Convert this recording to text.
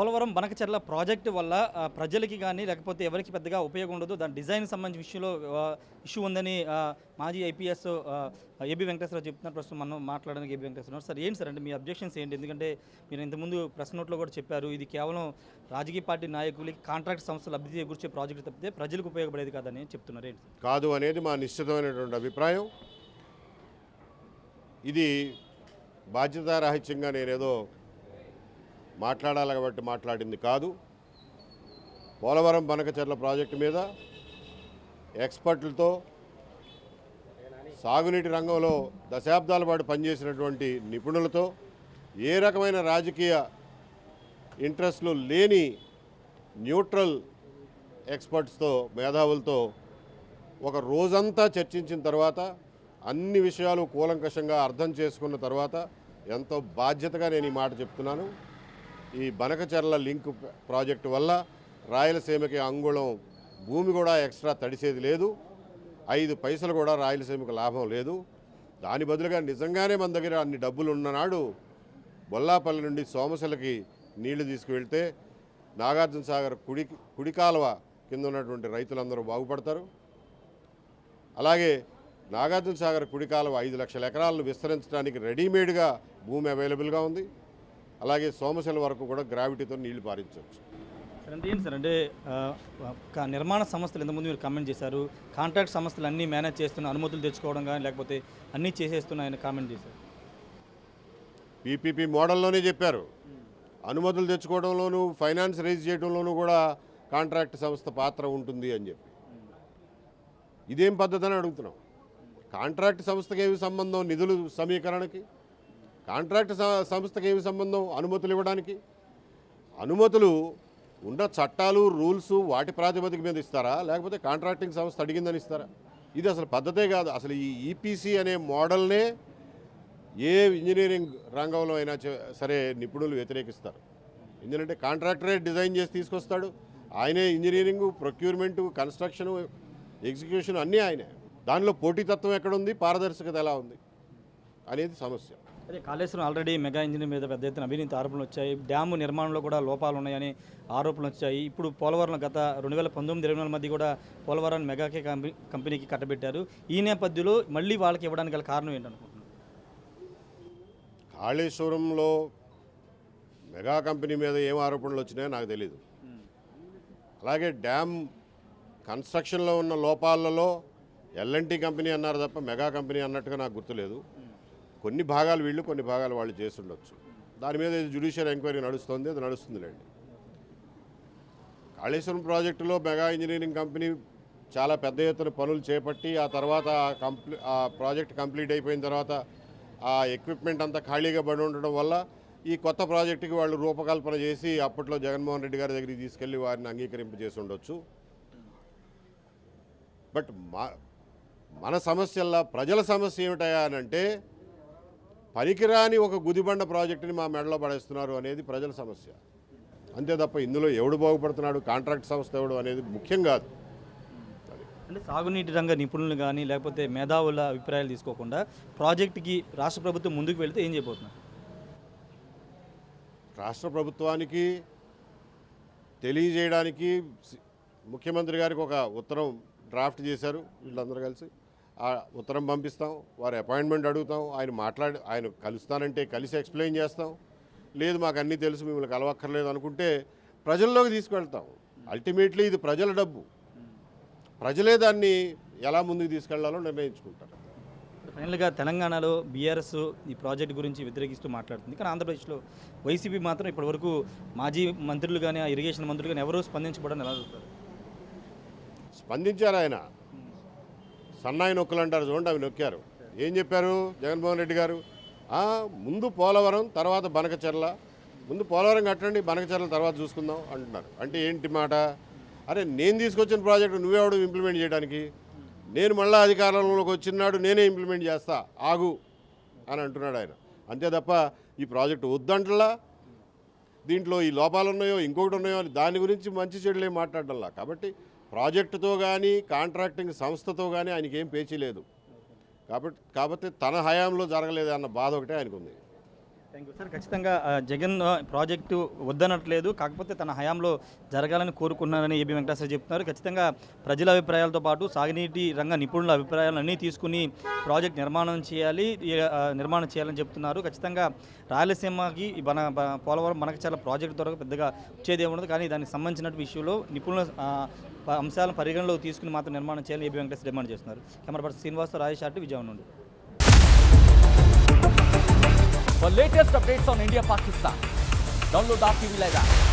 Polavaram Banakacherla project వల్ల ప్రజలకి గానీ, లేకపోతే ఎవరికీ పెద్దగా ఉపయోగం ఉండదు. దాని డిజైన్‌కి సంబంధించిన విషయంలో ఇష్యూ ఉందని మాజీ ఐపీఎస్ ఏబీ వెంకటేశ్వరరావు చెప్తున్నారు. ప్రస్తుతం మనం మాట్లాడడానికి ఏబీ వెంకటేశ్వరరావు. సార్ ఏంటి సార్ అంటే మీ అబ్జెక్షన్స్ ఏంటి? ఎందుకంటే మీరు ఇంతకుముందు ప్రెస్ నోట్‌లో కూడా చెప్పారు. ఇది కేవలం రాజకీయ పార్టీ నాయకులకి, కాంట్రాక్ట్ సంస్థలు అభివృద్ధి చేకూర్చే ప్రాజెక్టు తప్పితే ప్రజలకు ఉపయోగపడేది కాదని చెప్తున్నారు. ఏంటి సార్? కాదు అనేది మా నిశ్చితమైనటువంటి అభిప్రాయం. ఇది బాధ్యతారాహిత్యంగా నేనేదో మాట్లాడాలి కాబట్టి మాట్లాడింది కాదు. పోలవరం బనకచెర్ల ప్రాజెక్టు మీద ఎక్స్పర్ట్లతో, సాగునీటి రంగంలో దశాబ్దాల పాటు పనిచేసినటువంటి నిపుణులతో, ఏ రకమైన రాజకీయ ఇంట్రెస్ట్లు లేని న్యూట్రల్ ఎక్స్పర్ట్స్తో, మేధావులతో ఒక రోజంతా చర్చించిన తర్వాత, అన్ని విషయాలు కూలంకషంగా అర్థం చేసుకున్న తర్వాత ఎంతో బాధ్యతగా నేను ఈ మాట చెప్తున్నాను. ఈ బనకచెర్ల లింక్ ప్రాజెక్టు వల్ల రాయలసీమకి అంగుళం భూమి కూడా ఎక్స్ట్రా తడిసేది లేదు. 5 పైసలు కూడా రాయలసీమకు లాభం లేదు. దాని బదులుగా నిజంగానే మన దగ్గర అన్ని డబ్బులు ఉన్ననాడు బొల్లాపల్లి నుండి సోమశిలకి నీళ్లు తీసుకువెళ్తే నాగార్జున సాగర్ కుడి కాలువ కింద ఉన్నటువంటి రైతులందరూ బాగుపడతారు. అలాగే నాగార్జున సాగర్ కుడి కాలువ 5 లక్షల ఎకరాలను విస్తరించడానికి రెడీమేడ్గా భూమి అవైలబుల్గా ఉంది. అలాగే సోమశిల వరకు కూడా గ్రావిటీతో నీళ్లు పారించవచ్చు. అంటే ఏంటి సార్ అంటే నిర్మాణ సంస్థలు ఇంతకుముందు మీరు కామెంట్ చేశారు. కాంట్రాక్ట్ సంస్థలు అన్నీ మేనేజ్ చేస్తున్న, అనుమతులు తెచ్చుకోవడం కానీ లేకపోతే అన్నీ చేసేస్తున్నాయని కామెంట్ చేశారు. పీపీపీ మోడల్లోనే చెప్పారు. అనుమతులు తెచ్చుకోవడంలోనూ, ఫైనాన్స్ రైజ్ చేయడంలోనూ కూడా కాంట్రాక్ట్ సంస్థ పాత్ర ఉంటుంది అని చెప్పి. ఇదేం పద్ధతి అని అడుగుతున్నాం. కాంట్రాక్ట్ సంస్థకి ఏమి సంబంధం నిధులు సమీకరణకి? కాంట్రాక్ట్ సంస్థకి ఏమి సంబంధం అనుమతులు ఇవ్వడానికి? అనుమతులు ఉన్న చట్టాలు, రూల్స్ వాటి ప్రాతిపదిక మీద ఇస్తారా, లేకపోతే కాంట్రాక్టింగ్ సంస్థ అడిగిందని ఇస్తారా? ఇది అసలు పద్ధతే కాదు. అసలు ఈ ఈపీసీ అనే మోడల్నే ఏ ఇంజనీరింగ్ రంగంలో అయినా సరే నిపుణులు వ్యతిరేకిస్తారు. ఎందుకంటే కాంట్రాక్టరే డిజైన్ చేసి తీసుకొస్తాడు. ఆయనే ఇంజనీరింగు, ప్రొక్యూర్మెంటు, కన్స్ట్రక్షను, ఎగ్జిక్యూషన్ అన్నీ ఆయనే. దానిలో పోటీతత్వం ఎక్కడుంది, పారదర్శకత ఎలా ఉంది అనేది సమస్య. అదే కాళేశ్వరం ఆల్రెడీ మెగా ఇంజనీర్ మీద పెద్ద ఎత్తున అవినీతి ఆరోపణలు వచ్చాయి. డ్యాము నిర్మాణంలో కూడా లోపాలు ఉన్నాయని ఆరోపణలు వచ్చాయి. ఇప్పుడు పోలవరం గత 2019-20 మధ్య కూడా పోలవరాన్ని మెగాకే కంపెనీకి కట్టబెట్టారు. ఈ నేపథ్యంలో మళ్ళీ వాళ్ళకి ఇవ్వడానికి గల కారణం ఏంటనుకుంటున్నారు? కాళేశ్వరంలో మెగా కంపెనీ మీద ఏం ఆరోపణలు వచ్చినాయో నాకు తెలియదు. అలాగే డ్యామ్ కన్స్ట్రక్షన్లో ఉన్న లోపాలలో ఎల్ఎన్టీ కంపెనీ అన్నారు తప్ప మెగా కంపెనీ అన్నట్టుగా నాకు గుర్తులేదు. కొన్ని భాగాలు వీళ్ళు, కొన్ని భాగాలు వాళ్ళు చేసి ఉండొచ్చు. దాని మీద జ్యుడిషియల్ ఎంక్వైరీ నడుస్తుంది, అది నడుస్తుందిలేండి. కాళేశ్వరం ప్రాజెక్టులో మెగా ఇంజనీరింగ్ కంపెనీ చాలా పెద్ద ఎత్తున పనులు చేపట్టి ఆ తర్వాత ఆ ప్రాజెక్ట్ కంప్లీట్ అయిపోయిన తర్వాత ఆ ఎక్విప్మెంట్ అంతా ఖాళీగా పడి ఉండడం వల్ల ఈ కొత్త ప్రాజెక్టుకి వాళ్ళు రూపకల్పన చేసి అప్పట్లో జగన్మోహన్ రెడ్డి గారి దగ్గరికి తీసుకెళ్లి వారిని అంగీకరింప చేసి ఉండొచ్చు. బట్ మన సమస్యల్లో ప్రజల సమస్య ఏమిటయా అని అంటే, పనికిరాని ఒక గుదిబండ ప్రాజెక్టుని మా మెడలో పడేస్తున్నారు అనేది ప్రజల సమస్య. అంతే తప్ప ఇందులో ఎవడు బాగుపడుతున్నాడు, కాంట్రాక్ట్ సంస్థ ఎవడు అనేది ముఖ్యం కాదు. అంటే సాగునీటి రంగ నిపుణులు కానీ లేకపోతే మేధావుల అభిప్రాయాలు తీసుకోకుండా ప్రాజెక్టుకి రాష్ట్ర ప్రభుత్వం ముందుకు వెళితే ఏం చేయబోతున్నారు? రాష్ట్ర ప్రభుత్వానికి తెలియజేయడానికి ముఖ్యమంత్రి గారికి ఒక ఉత్తరం డ్రాఫ్ట్ చేశారు. వీళ్ళందరూ కలిసి ఆ ఉత్తరం పంపిస్తాం, వారి అపాయింట్మెంట్ అడుగుతాం, ఆయన కలుస్తానంటే కలిసి ఎక్స్ప్లెయిన్ చేస్తాం. లేదు మాకు అన్నీ తెలుసు, మిమ్మల్ని కలవక్కర్లేదు అనుకుంటే ప్రజల్లోకి తీసుకెళ్తాం. అల్టిమేట్లీ ఇది ప్రజల డబ్బు. ప్రజలే దాన్ని ఎలా ముందుకు తీసుకెళ్లాలో నిర్ణయించుకుంటారు. ఫైనల్గా తెలంగాణలో బీఆర్ఎస్ ఈ ప్రాజెక్ట్ గురించి వ్యతిరేకిస్తూ మాట్లాడుతుంది. కానీ ఆంధ్రప్రదేశ్లో వైసీపీ మాత్రం ఇప్పటివరకు మాజీ మంత్రులు కానీ, ఆ ఇరిగేషన్ మంత్రులు కానీ ఎవరూ స్పందించబడని ఎలా చూస్తారు? స్పందించారు. ఆయన సన్నాయి నొక్కులు అంటారు చూడండి, అవి నొక్కారు. ఏం చెప్పారు జగన్మోహన్ రెడ్డి గారు? ముందు పోలవరం, తర్వాత బనకచెర్ల, ముందు పోలవరం కట్టండి, బనకచెర్ల తర్వాత చూసుకుందాం అంటున్నారు. అంటే ఏంటి మాట? అరే నేను తీసుకొచ్చిన ప్రాజెక్టు నువ్వెవడు ఇంప్లిమెంట్ చేయడానికి? నేను మళ్ళీ అధికారంలోకి వచ్చినాడు నేనే ఇంప్లిమెంట్ చేస్తా, ఆగు అని అంటున్నాడు ఆయన. అంతే తప్ప ఈ ప్రాజెక్టు వద్దంటలా, దీంట్లో ఈ లోపాలు ఉన్నాయో ఇంకొకటి ఉన్నాయో అని దాని గురించి మంచి చెడులే మాట్లాడడంలా. కాబట్టి ప్రాజెక్టుతో కానీ కాంట్రాక్టింగ్ సంస్థతో కానీ ఆయనకి ఏం పేచీ లేదు. కాబట్టి తన హయాంలో జరగలేదు అన్న బాధ ఒకటే ఆయనకు ఉంది. Thank you sir. ఖచ్చితంగా జగన్ ప్రాజెక్టు వద్దనట్లేదు, కాకపోతే తన హయాంలో జరగాలని కోరుకున్నారని ఏబీ వెంకటేశ్వర చెప్తున్నారు. ఖచ్చితంగా ప్రజల అభిప్రాయాలతో పాటు సాగునీటి రంగ నిపుణుల అభిప్రాయాలన్నీ తీసుకుని ప్రాజెక్ట్ నిర్మాణం చేయాలని చెప్తున్నారు. ఖచ్చితంగా రాయలసీమకి పోలవరం మనకు చాలా ప్రాజెక్టు ద్వారా పెద్దగా వచ్చేది ఉండదు, కానీ దానికి సంబంధించిన విషయంలో నిపుణుల అంశాలను పరిగణలోకి తీసుకుని మాత్రం నిర్మాణం చేయాలని ఏబీ వెంకటేశ్వర డిమాండ్ చేస్తున్నారు. కెమెరా పర్సన్ శ్రీనివాస రాజేష్ ఆర్టీ విజయవాడ నుండి. For latest updates on India Pakistan, download our TV Live app